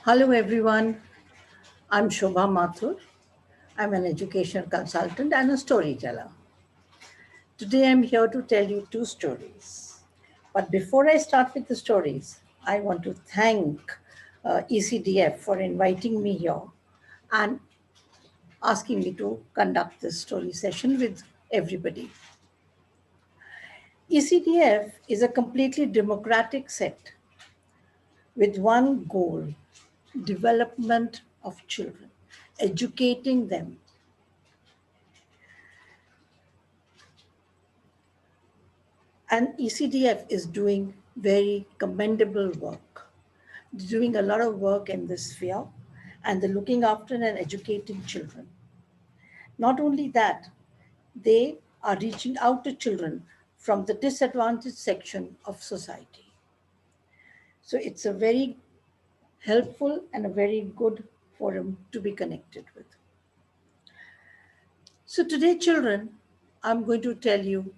Hello everyone, I'm Shobha Mathur. I'm an educational consultant and a storyteller. Today I'm here to tell you two stories. But before I start with the stories, I want to thank ECDF for inviting me here and asking me to conduct this story session with everybody. ECDF is a completely democratic set with one goal: development of children, educating them. And ECDF is doing very commendable work, doing a lot of work in this sphere, and they're looking after and educating children. Not only that, they are reaching out to children from the disadvantaged section of society. So it's a very helpful and a very good forum to be connected with. So today, children, I'm going to tell you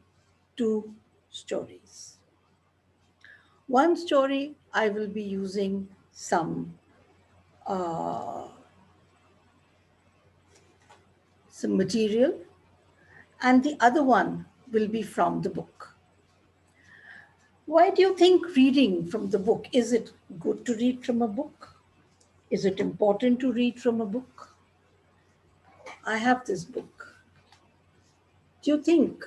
two stories. One story, I will be using uh, some material, and the other one will be from the book. Why do you think reading from the book? Is it good to read from a book? Is it important to read from a book? I have this book. Do you think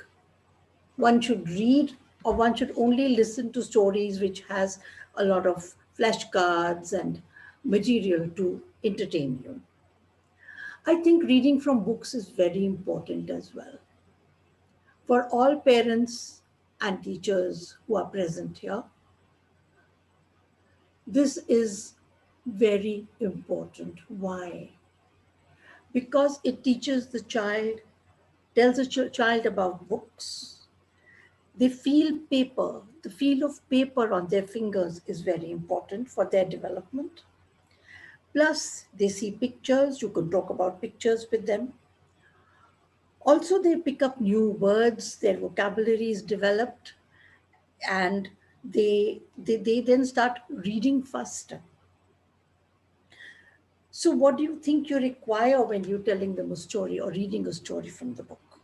one should read, or one should only listen to stories which has a lot of flashcards and material to entertain you? I think reading from books is very important as well. For all parents and teachers who are present here, this is very important. Why? Because it teaches the child, tells the child about books. They feel paper. The feel of paper on their fingers is very important for their development. Plus, they see pictures. You can talk about pictures with them. Also, they pick up new words, their vocabulary is developed, and they then start reading faster. So what do you think you require when you're telling them a story or reading a story from the book?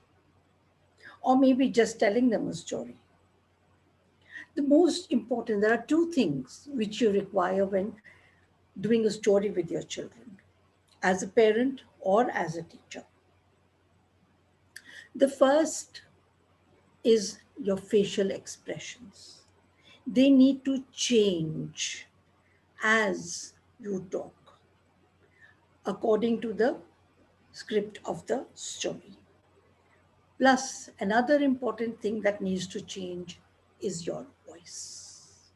Or maybe just telling them a story. The most important, there are two things which you require when doing a story with your children, as a parent or as a teacher. The first is your facial expressions. They need to change as you talk, according to the script of the story. Plus, another important thing that needs to change is your voice.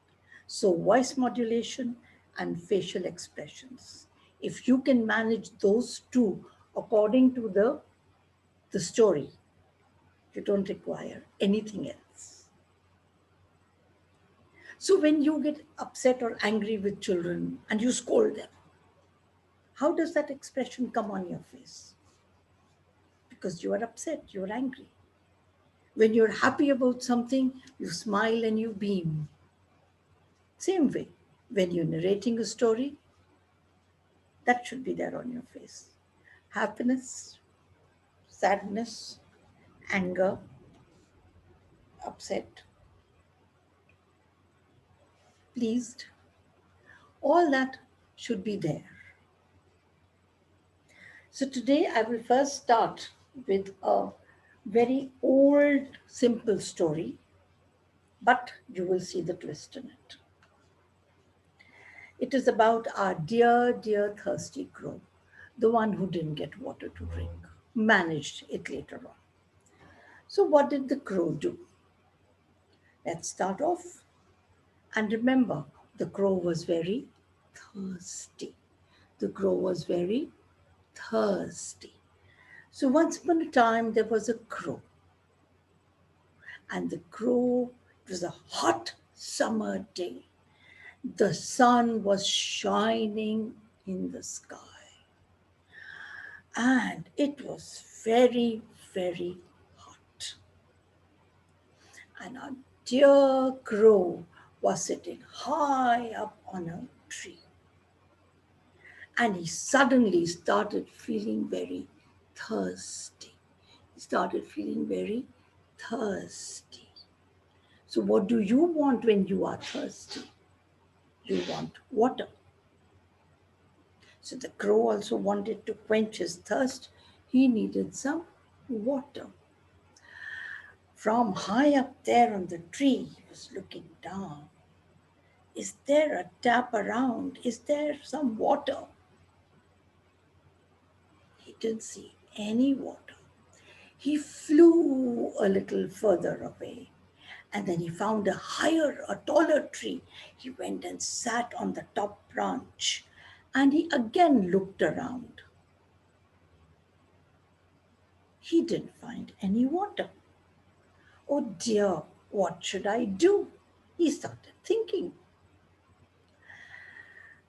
So, voice modulation and facial expressions. If you can manage those two according to the story, you don't require anything else. So, when you get upset or angry with children and you scold them, how does that expression come on your face? Because you are upset, you are angry. When you're happy about something, you smile and you beam. Same way, when you're narrating a story, that should be there on your face. Happiness, sadness, anger, upset, pleased, all that should be there. So today I will first start with a very old, simple story, but you will see the twist in it. It is about our dear, dear thirsty crow, the one who didn't get water to drink, managed it later on. So, what did the crow do? Let's start off. And remember, the crow was very thirsty. The crow was very thirsty. So, once upon a time, there was a crow. And the crow, it was a hot summer day. The sun was shining in the sky. And it was very, very hot. And our dear crow was sitting high up on a tree. and he suddenly started feeling very thirsty. He started feeling very thirsty. So, what do you want when you are thirsty? You want water. So, the crow also wanted to quench his thirst. He needed some water. From high up there on the tree, he was looking down. Is there a tap around? Is there some water? He didn't see any water. He flew a little further away, and then he found a taller tree. He went and sat on the top branch, and he again looked around. He didn't find any water. Oh dear, what should I do? He started thinking.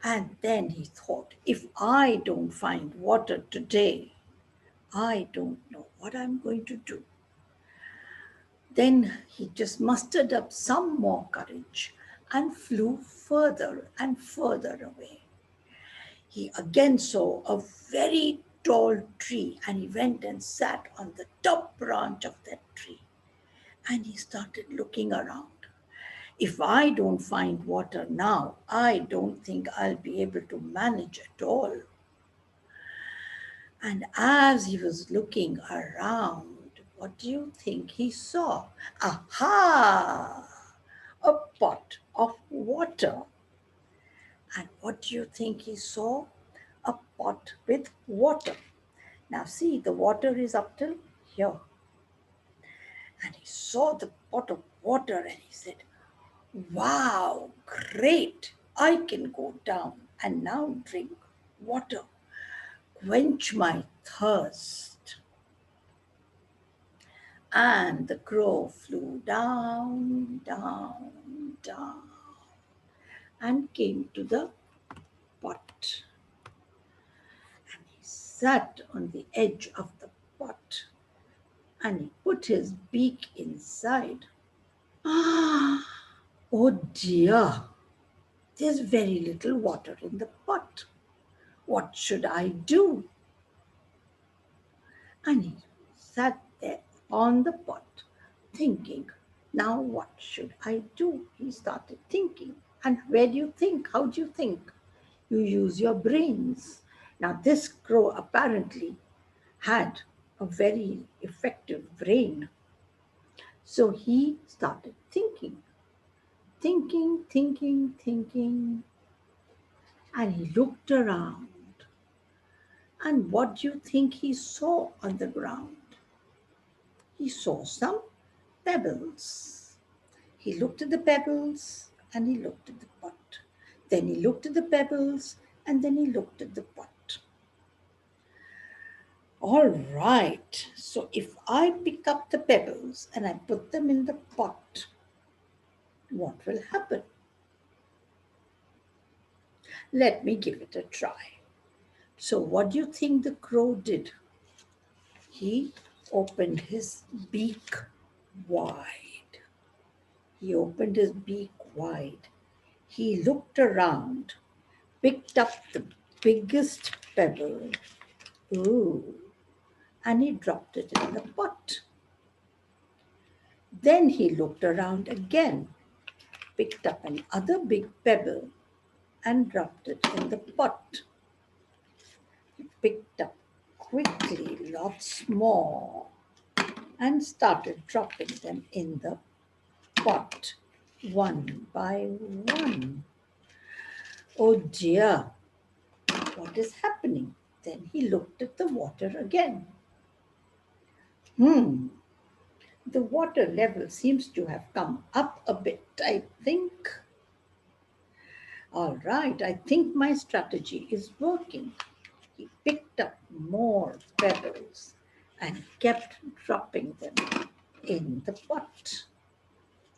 And then he thought, if I don't find water today, I don't know what I'm going to do. Then he just mustered up some more courage and flew further and further away. He again saw a very tall tree, and he went and sat on the top branch of that tree. And he started looking around. If I don't find water now, I don't think I'll be able to manage at all. And as he was looking around, what do you think he saw? Aha! A pot of water. And what do you think he saw? A pot with water. Now, see, the water is up till here. And he saw the pot of water and he said, wow, great! I can go down and now drink water, quench my thirst. And the crow flew down, down, down, and came to the pot. And he sat on the edge of the pot and he put his beak inside. Ah, oh dear, there's very little water in the pot. What should I do? And he sat there on the pot thinking, now what should I do? He started thinking. And where do you think? How do you think? You use your brains. Now, this crow apparently had a very effective brain. So he started thinking, thinking, and he looked around. And what do you think he saw on the ground? He saw some pebbles. He looked at the pebbles and he looked at the pot. Then he looked at the pebbles and then he looked at the pot. All right, so if I pick up the pebbles and I put them in the pot, what will happen? Let me give it a try. So, what do you think the crow did? He opened his beak wide. He opened his beak wide. He looked around, picked up the biggest pebble, ooh, and he dropped it in the pot. Then he looked around again, picked up another big pebble, and dropped it in the pot. He picked up quickly lots more and started dropping them in the pot, one by one. Oh dear, what is happening? Then he looked at the water again. The water level seems to have come up a bit, I think. All right, I think my strategy is working. He picked up more pebbles and kept dropping them in the pot.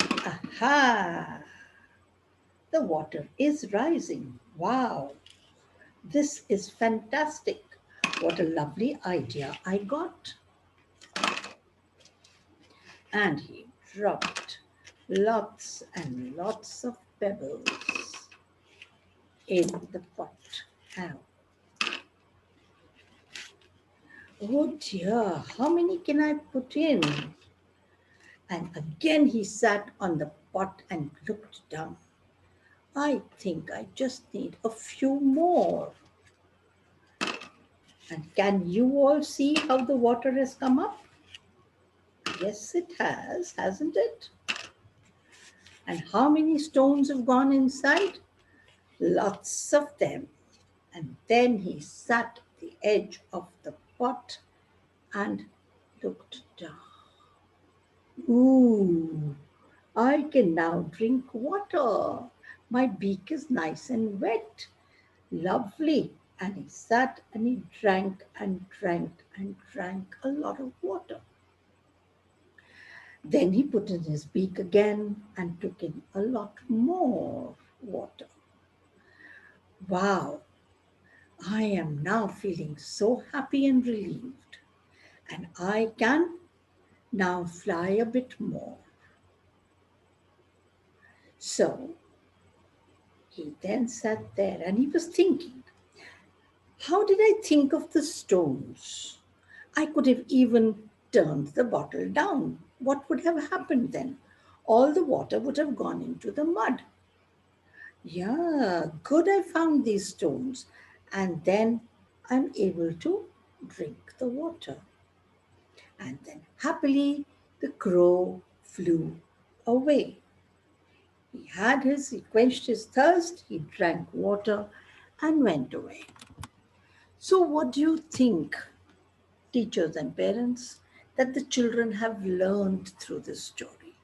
Aha! The water is rising. Wow! This is fantastic. What a lovely idea I got. And he dropped lots and lots of pebbles in the pot. Ow. Oh dear, how many can I put in? And again he sat on the pot and looked down. I think I just need a few more. And can you all see how the water has come up? Yes, it has, hasn't it? And how many stones have gone inside? Lots of them. And then he sat at the edge of the pot and looked down. Ooh, I can now drink water. My beak is nice and wet. Lovely. And he sat and he drank and drank and drank a lot of water. Then he put in his beak again and took in a lot more water. Wow, I am now feeling so happy and relieved, and I can now fly a bit more. So he then sat there and he was thinking, how did I think of the stones? I could have even turned the bottle down. What would have happened then? All the water would have gone into the mud. Yeah, good I found these stones. And then I'm able to drink the water. And then happily the crow flew away. He quenched his thirst, he drank water and went away. So, what do you think, teachers and parents, that the children have learned through this story?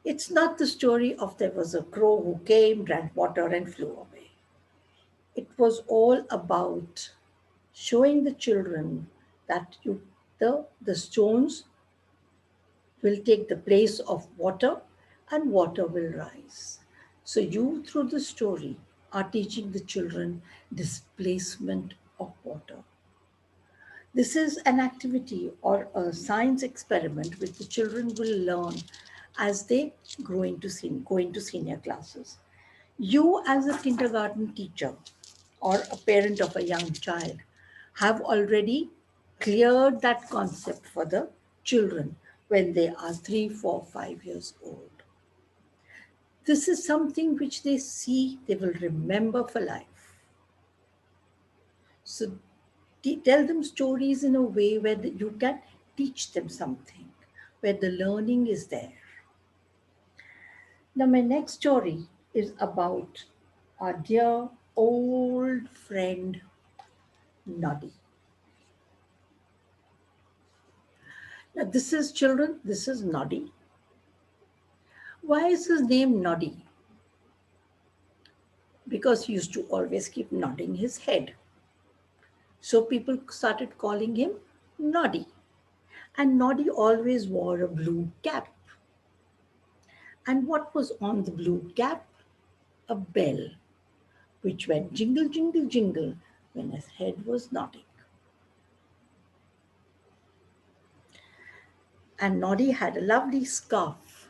It's not the story of there was a crow who came, drank water, and flew away. It was all about showing the children that the stones will take the place of water and water will rise. So, you, through the story, are teaching the children displacement of water. This is an activity or a science experiment which the children will learn as they go into senior classes. You, as a kindergarten teacher or a parent of a young child, have already cleared that concept for the children when they are 3, 4, 5 years old. This is something which they see, they will remember for life. So tell them stories in a way where you can teach them something, where the learning is there. Now, my next story is about our dear old friend Noddy. Now, this is children, this is Noddy. Why is his name Noddy? Because he used to always keep nodding his head. So people started calling him Noddy. And Noddy always wore a blue cap. And what was on the blue cap? A bell, which went jingle, jingle, jingle when his head was nodding. And Noddy had a lovely scarf,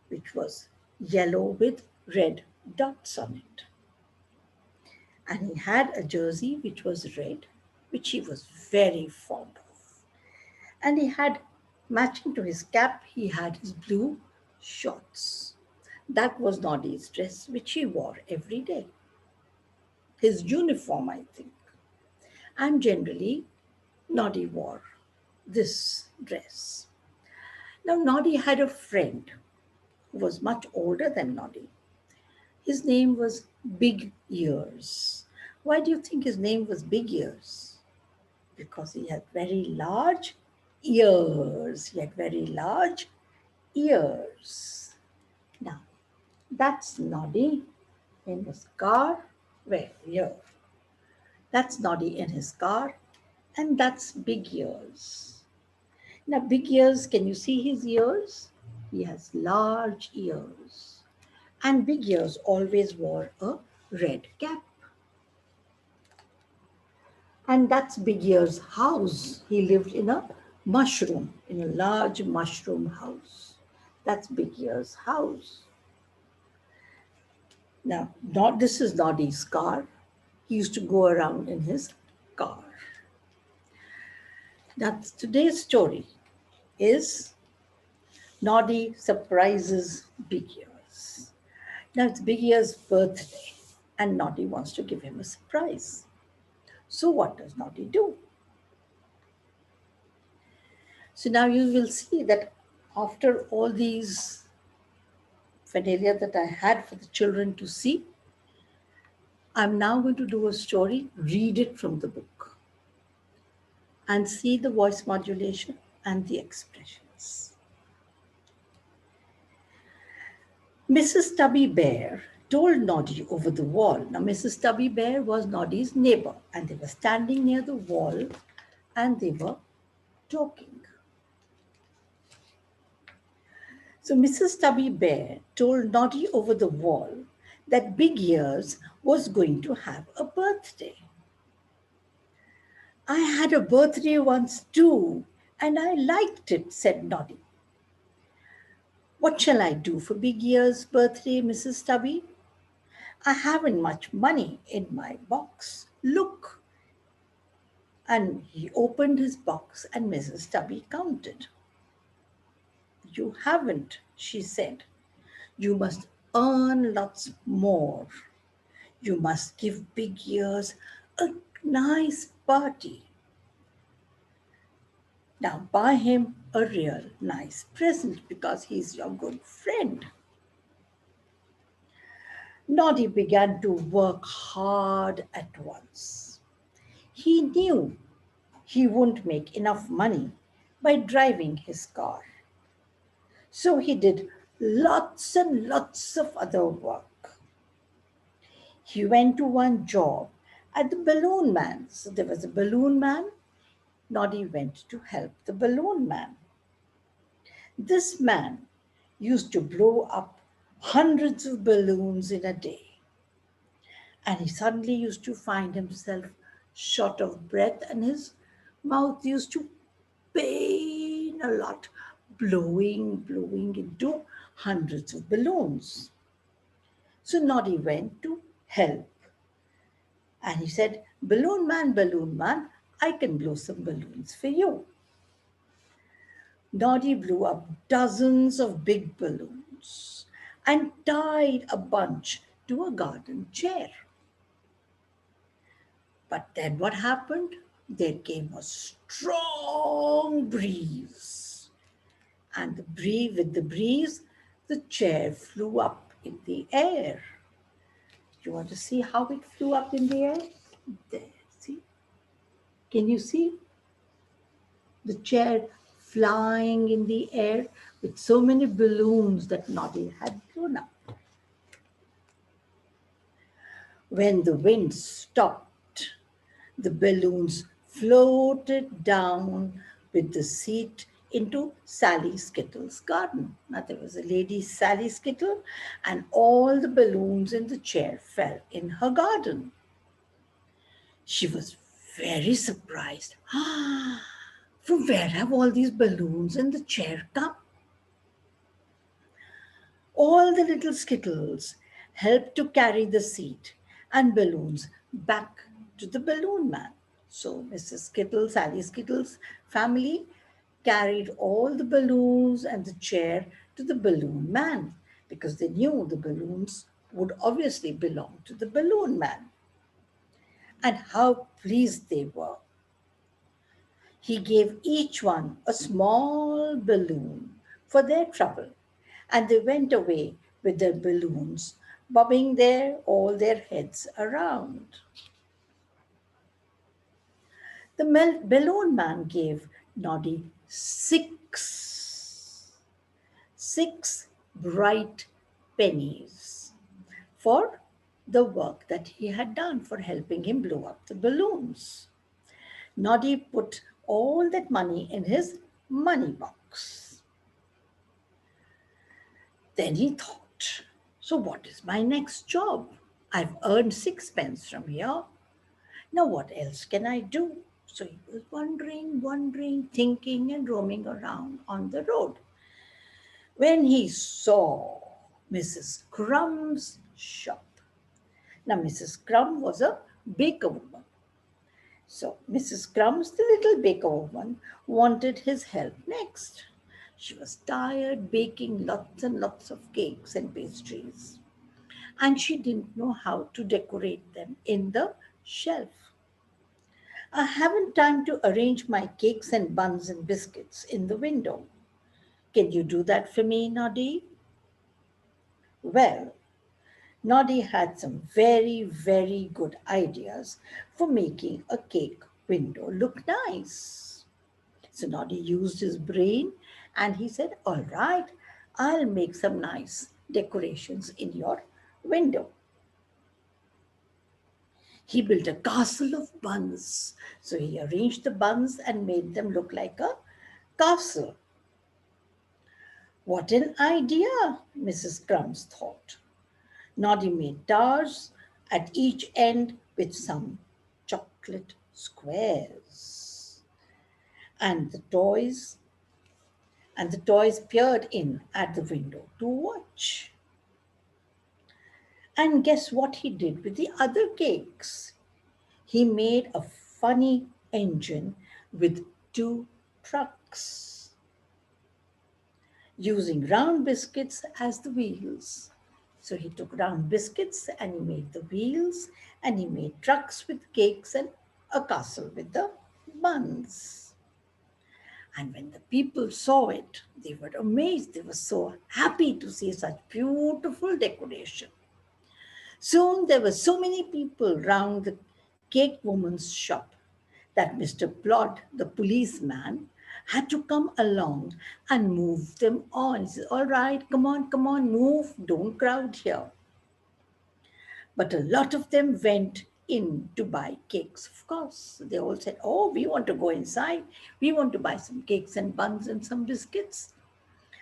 which was yellow with red dots on it. And he had a jersey which was red, which he was very fond of. And he had, matching to his cap, he had his blue shorts. That was Noddy's dress, which he wore every day. His uniform, I think. And generally, Noddy wore this dress. Now, Noddy had a friend who was much older than Noddy. His name was Big Ears. Why do you think his name was Big Ears? Because he had very large ears. He had very large ears. Now, that's Noddy in his car. Where? Here. That's Noddy in his car. And that's Big Ears. Now, Big Ears, can you see his ears? He has large ears. And Big Ears always wore a red cap. And that's Big Ears' house. He lived in a mushroom, in a large mushroom house. That's Big Ears' house. Now, this is Noddy's car. He used to go around in his car. Now, today's story is Noddy surprises Big Ears. Now, it's Big Ears' birthday, and Noddy wants to give him a surprise. So, what does Noddy do? So, now you will see that after all these Fidelia that I had for the children to see, I'm now going to do a story, read it from the book, and see the voice modulation and the expressions. Mrs. Tubby Bear told Noddy over the wall. Now, Mrs. Tubby Bear was Noddy's neighbor, and they were standing near the wall and they were talking. So, Mrs. Tubby Bear told Noddy over the wall that Big Ears was going to have a birthday. I had a birthday once too, and I liked it, said Noddy. What shall I do for Big Ear's birthday, Mrs. Tubby? I haven't much money in my box. Look. And he opened his box and Mrs. Tubby counted. You haven't, she said. You must earn lots more. You must give Big Ears a nice party. Now buy him a real nice present because he's your good friend. Noddy began to work hard at once. He knew he wouldn't make enough money by driving his car. So he did lots and lots of other work. He went to one job at the balloon man. So there was a balloon man. Noddy went to help the balloon man. This man used to blow up hundreds of balloons in a day. And he suddenly used to find himself short of breath and his mouth used to pain a lot, blowing into hundreds of balloons. So Noddy went to help. And he said, balloon man, I can blow some balloons for you. Noddy blew up dozens of big balloons and tied a bunch to a garden chair. But then what happened? There came a strong breeze. And with the breeze, the chair flew up in the air. You want to see how it flew up in the air? There, see? Can you see? The chair flying in the air with so many balloons that Noddy had blown up. When the wind stopped, the balloons floated down with the seat into Sally Skittle's garden. Now there was a lady, Sally Skittle, and all the balloons in the chair fell in her garden. She was very surprised. From where have all these balloons in the chair come? All the little Skittles helped to carry the seat and balloons back to the balloon man. So Mrs. Skittle, Sally Skittle's family carried all the balloons and the chair to the balloon man because they knew the balloons would obviously belong to the balloon man. And how pleased they were. He gave each one a small balloon for their trouble, and they went away with their balloons, bobbing all their heads around. The balloon man gave Noddy six bright pennies for the work that he had done for helping him blow up the balloons. Noddy put all that money in his money box. Then he thought, so what is my next job? I've earned 6 pence from here. Now what else can I do? So he was wondering, thinking and roaming around on the road. When he saw Mrs. Crumb's shop. Now Mrs. Crumb was a baker woman. So Mrs. Crumbs, the little baker woman, wanted his help next. She was tired baking lots and lots of cakes and pastries, and she didn't know how to decorate them in the shelf. I haven't time to arrange my cakes and buns and biscuits in the window. Can you do that for me, Noddy? Well, Noddy had some very, very good ideas for making a cake window look nice. So Noddy used his brain and he said, "All right, I'll make some nice decorations in your window." He built a castle of buns. So he arranged the buns and made them look like a castle. What an idea, Mrs. Crumbs thought. Noddy made towers at each end with some chocolate squares. And the toys and the toys peered in at the window to watch. And guess what he did with the other cakes? He made a funny engine with two trucks, using round biscuits as the wheels. So he took round biscuits and he made the wheels and he made trucks with cakes and a castle with the buns. And when the people saw it, they were amazed. They were so happy to see such beautiful decoration. Soon there were so many people round the cake woman's shop that Mr. Plod, the policeman, had to come along and move them on. He said, "All right, come on, move, don't crowd here." But a lot of them went in to buy cakes, of course. They all said, "Oh, we want to go inside. We want to buy some cakes and buns and some biscuits."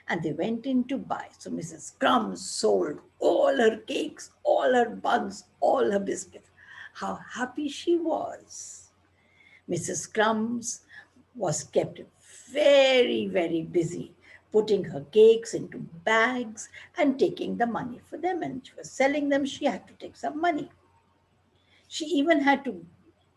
And they went in to buy. So Mrs. Crumbs sold all her cakes, all her buns, all her biscuits. How happy she was. Mrs. Crumbs was kept very, very busy putting her cakes into bags and taking the money for them. And she was selling them, she had to take some money. She even had to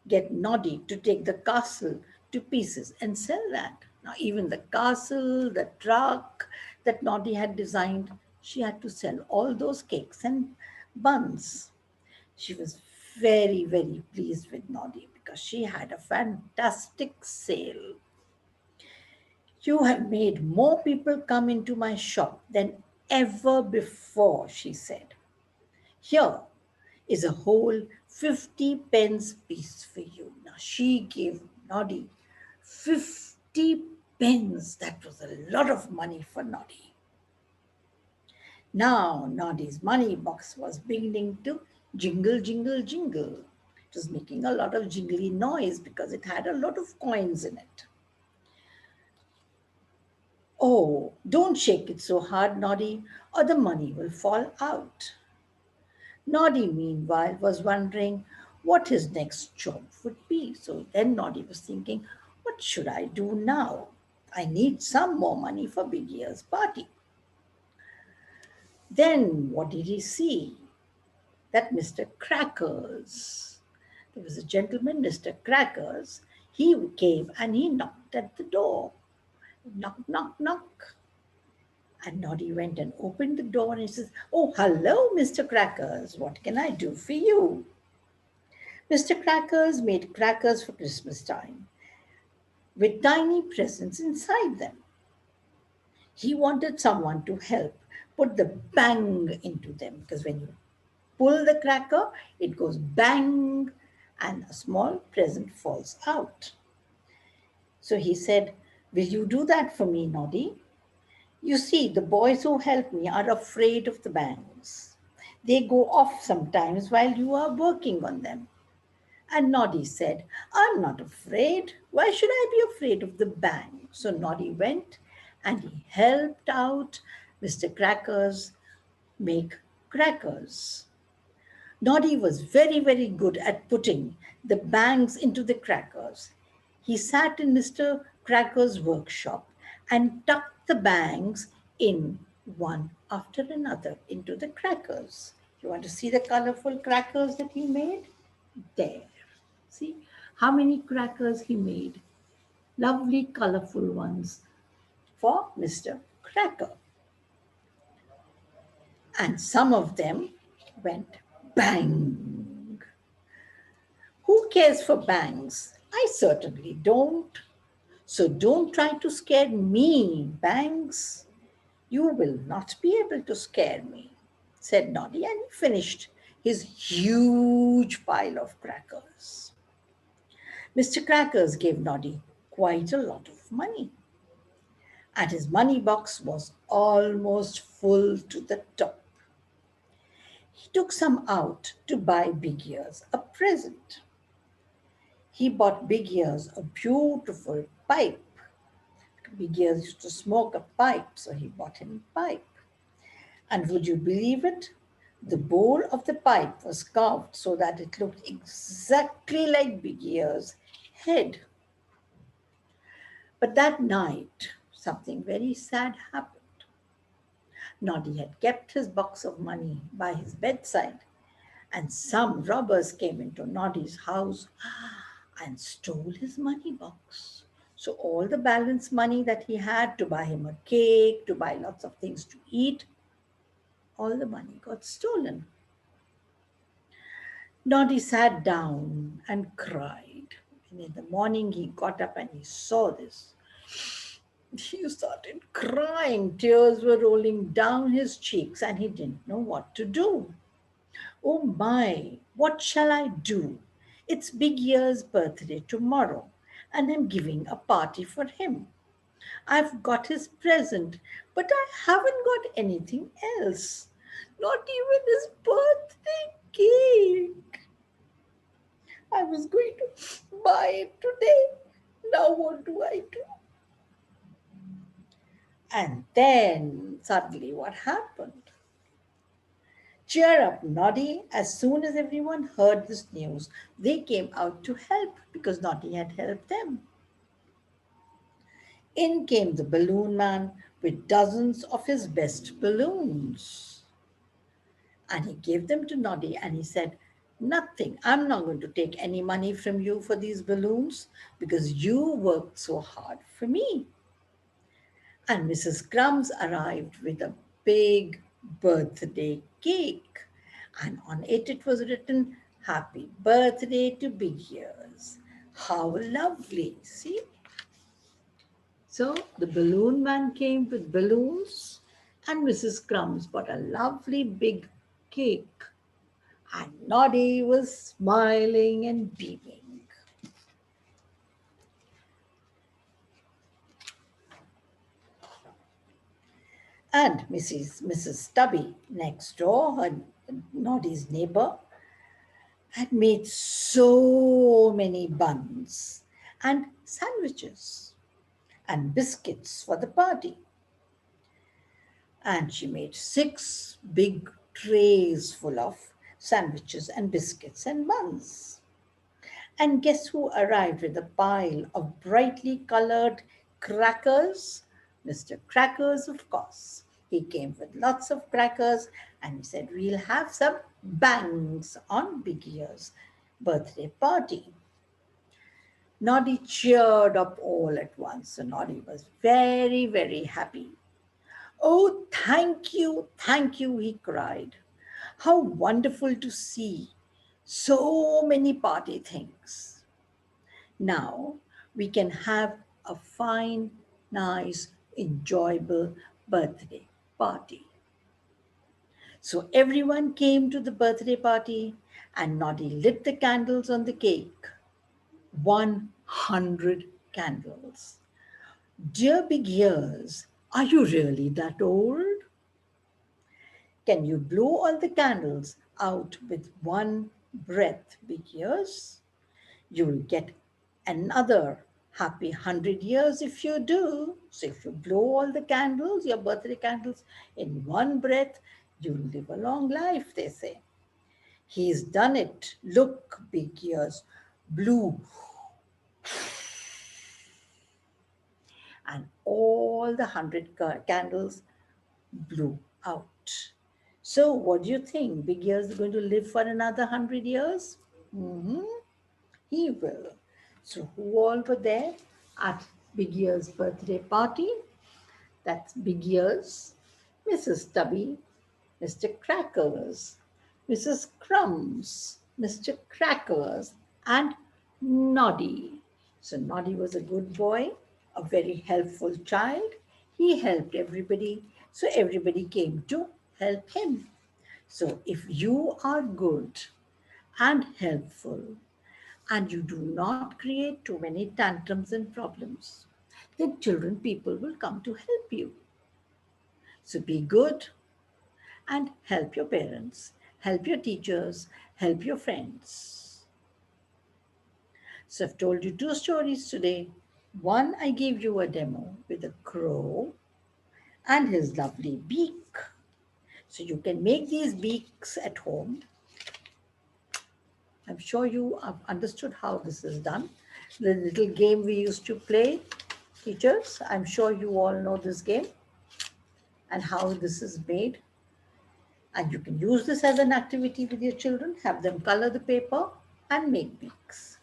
get Noddy to take the castle to pieces and sell that. Now, even the castle, the truck that Noddy had designed, she had to sell all those cakes and buns. She was very, very pleased with Noddy because she had a fantastic sale. "You have made more people come into my shop than ever before," she said. "Here is a whole 50 pence piece for you." Now she gave Noddy 50 pence. That was a lot of money for Noddy. Now Noddy's money box was beginning to jingle, jingle, jingle. It was making a lot of jingly noise because it had a lot of coins in it. "Oh, don't shake it so hard, Noddy, or the money will fall out." Noddy, meanwhile, was wondering what his next job would be. So then Noddy was thinking, what should I do now? I need some more money for Big Ear's party. Then what did he see? That Mr. Crackers. There was a gentleman, Mr. Crackers. He came and he knocked at the door. Knock, knock, knock. And Noddy went and opened the door and he says, "Oh, hello, Mr. Crackers. What can I do for you?" Mr. Crackers made crackers for Christmas time with tiny presents inside them. He wanted someone to help put the bang into them because when you pull the cracker, it goes bang and a small present falls out. So he said, "Will you do that for me, Noddy? You see, the boys who help me are afraid of the bangs. They go off sometimes while you are working on them." And Noddy said, "I'm not afraid. Why should I be afraid of the bang?" So Noddy went and he helped out Mr. Crackers make crackers. Noddy was very, very good at putting the bangs into the crackers. He sat in Mr. Cracker's workshop and tucked the bangs in one after another into the crackers. You want to see the colorful crackers that he made? There. See, how many crackers he made. Lovely, colorful ones for Mr. Cracker. And some of them went bang. Who cares for bangs? I certainly don't. So don't try to scare me, Bangs. You will not be able to scare me, said Noddy, and he finished his huge pile of crackers. Mr. Crackers gave Noddy quite a lot of money, and his money box was almost full to the top. He took some out to buy Big Ears a present. He bought Big Ears a beautiful pipe. Big Ears used to smoke a pipe, so he bought him a pipe. And would you believe it? The bowl of the pipe was carved so that it looked exactly like Big Ear's head. But that night, something very sad happened. Noddy had kept his box of money by his bedside, and some robbers came into Noddy's house and stole his money box. So all the balance money that he had to buy him a cake, to buy lots of things to eat, all the money got stolen. Noddy sat down and cried. And in the morning he got up and he saw this. He started crying. Tears were rolling down his cheeks and he didn't know what to do. Oh my, what shall I do? It's Big Ear's birthday tomorrow and I'm giving a party for him. I've got his present, but I haven't got anything else. Not even his birthday cake. I was going to buy it today. Now what do I do? And then suddenly what happened? Cheer up, Noddy. As soon as everyone heard this news, they came out to help because Noddy had helped them. In came the balloon man with dozens of his best balloons. And he gave them to Noddy and he said, nothing, I'm not going to take any money from you for these balloons because you worked so hard for me. And Mrs. Crumbs arrived with a big birthday cake. And on it was written, Happy birthday to Big Ears. How lovely, see? So the balloon man came with balloons and Mrs. Crumbs bought a lovely big cake. And Noddy was smiling and beaming. And Mrs. Tubby next door, her Noddy's neighbor, had made so many buns and sandwiches and biscuits for the party. And she made 6 big trays full of sandwiches and biscuits and buns. And guess who arrived with a pile of brightly colored crackers? Mr. Crackers, of course. He came with lots of crackers and he said, we'll have some bangs on Big Ear's birthday party. Noddy cheered up all at once. So Noddy was very, very happy. Oh, thank you, he cried. How wonderful to see so many party things. Now we can have a fine, nice, enjoyable birthday party. So everyone came to the birthday party and Noddy lit the candles on the cake. 100 candles. Dear Big Ears, are you really that old? Can you blow all the candles out with one breath, Big Ears? You'll get another happy 100 years if you do. So if you blow all the candles, your birthday candles, in one breath, you'll live a long life, they say. He's done it. Look, Big Ears, blew. And all the 100 candles blew out. So what do you think? Big Ears is going to live for another 100 years? Mm-hmm. He will. So, who all were there at Big Ear's birthday party? That's Big Ears, Mrs. Tubby, Mr. Crackers, Mrs. Crumbs, Mr. Crackers, and Noddy. So Noddy was a good boy, a very helpful child. He helped everybody, so everybody came to help him. So if you are good and helpful and you do not create too many tantrums and problems, then children people will come to help you. So be good and help your parents, help your teachers, help your friends. So I've told you two stories today. One, I gave you a demo with a crow and his lovely beak. So you can make these beaks at home. I'm sure you have understood how this is done. The little game we used to play, teachers, I'm sure you all know this game and how this is made. And you can use this as an activity with your children, have them color the paper and make beaks.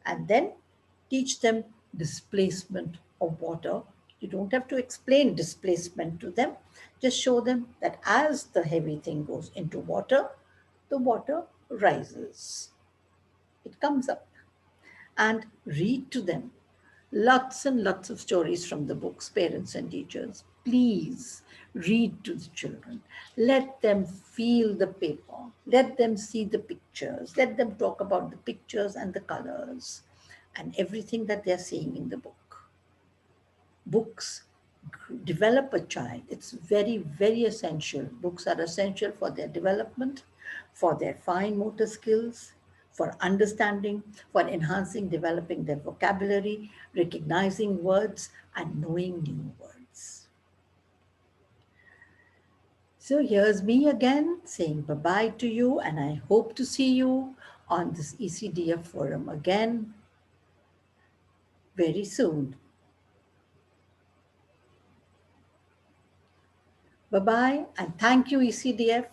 And then teach them displacement of water. You don't have to explain displacement to them. Just show them that as the heavy thing goes into water, the water rises. It comes up. And read to them lots and lots of stories from the books, parents and teachers. Please read to the children. Let them feel the paper. Let them see the pictures. Let them talk about the pictures and the colors and everything that they're seeing in the book. Books develop a child. It's very, very essential. Books are essential for their development, for their fine motor skills, for understanding, for enhancing, developing their vocabulary, recognizing words, and knowing new words. So here's me again saying bye bye to you, and I hope to see you on this ECDF forum again very soon. Bye bye, and thank you, ECDF,